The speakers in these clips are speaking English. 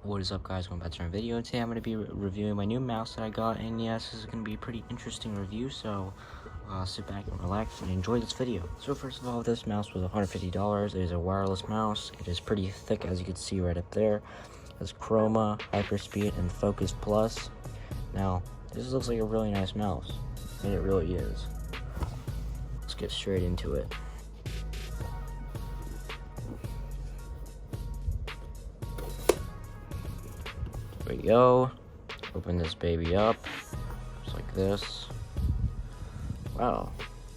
What is up, guys? Welcome back to my video. Today I'm going to be reviewing my new mouse that I got, and yes, this is going to be a pretty interesting review, so sit back and relax and enjoy this video. So first of all, this mouse was $150. It is a wireless mouse. It is pretty thick, as you can see right up there. It has Chroma, Hyperspeed, and Focus Plus. Now, this looks like a really nice mouse, and it really is. Let's get straight into it. There we go. Open this baby up, just like this. Wow,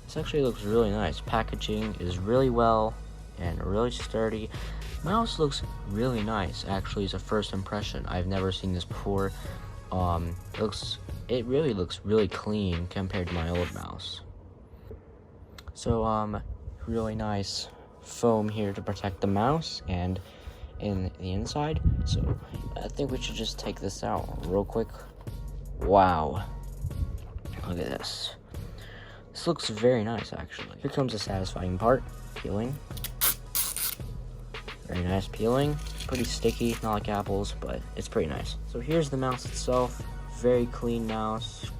this actually looks really nice. Packaging is really well and really sturdy. Mouse looks really nice. Actually, it's a first impression. I've never seen this before. It really looks really clean compared to my old mouse. So really nice foam here to protect the mouse and in the inside. So I think we should just take this out real quick. Wow, look at this. This looks very nice, actually. Here comes the satisfying part: peeling. Very nice peeling. Pretty sticky, not like apples, but it's pretty nice. So here's the mouse itself. Very clean mouse.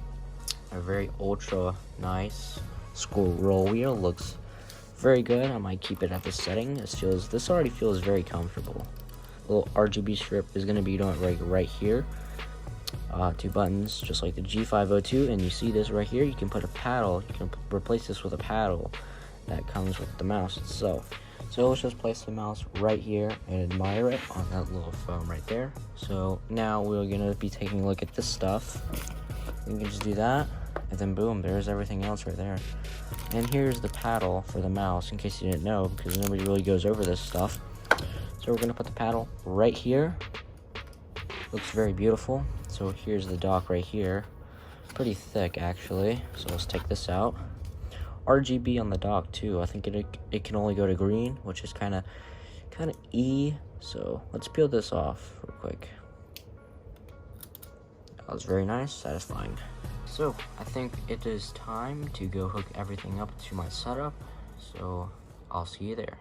A very ultra nice scroll wheel. Looks very good. I might keep it at this setting. This already feels very comfortable. A little RGB strip is going to be right here. 2 buttons, just like the G502, and you see this right here. You can put a paddle. You can replace this with a paddle that comes with the mouse itself. So let's just place the mouse right here and admire it on that little foam right there. So now we're going to be taking a look at this stuff. You can just do that, and then boom, there's everything else right there. And here's the paddle for the mouse, in case you didn't know, because nobody really goes over this stuff. So we're going to put the paddle right here. Looks very beautiful. So here's the dock right here. Pretty thick, actually. So let's take this out. RGB on the dock too. I think it can only go to green, which is kind of E. So let's peel this off real quick. That was very nice, satisfying. So I think it is time to go hook everything up to my setup. So I'll see you there.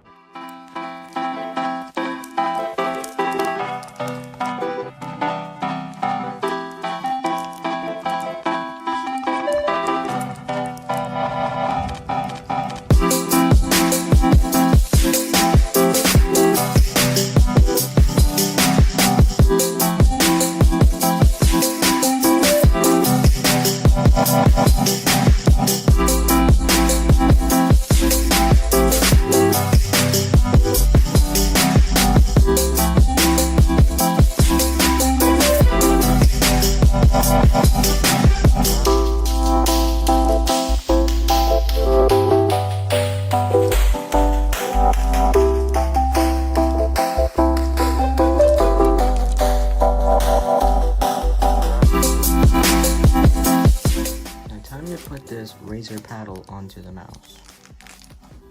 Put this Razer paddle onto the mouse.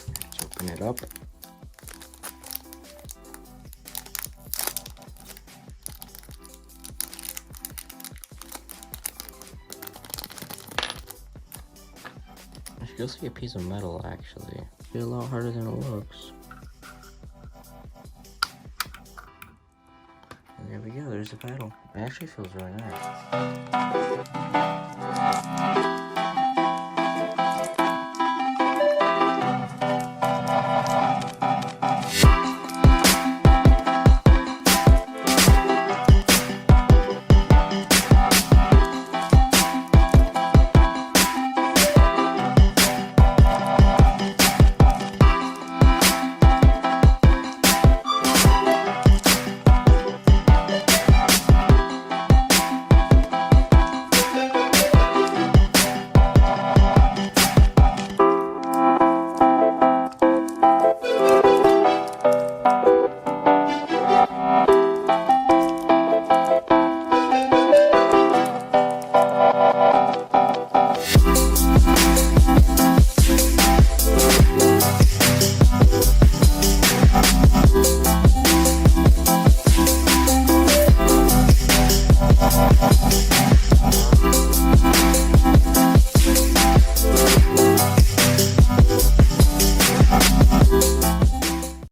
Let's open it up. It feels like a piece of metal, actually. It's a lot harder than it looks. And there we go, there's the paddle. It actually feels really nice.